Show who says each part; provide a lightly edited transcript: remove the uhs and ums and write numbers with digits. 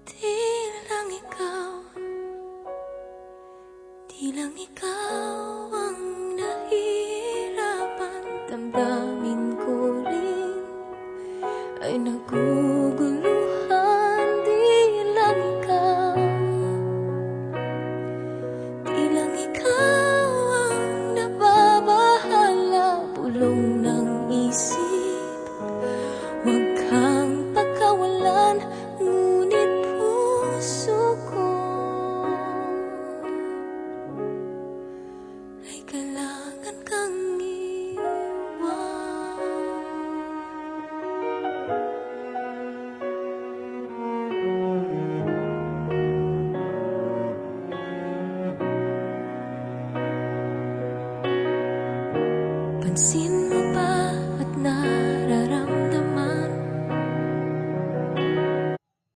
Speaker 1: Di lang ikaw, di lang ikaw ang nahihirapan. Damdamin ko rin ay naguguluhan. Di lang ikaw, di lang ikaw ang nababahala. Bulong ng isip, huwag kang pagkawalan. Ngunit puso ko ay kailangan kang iwan. Pansin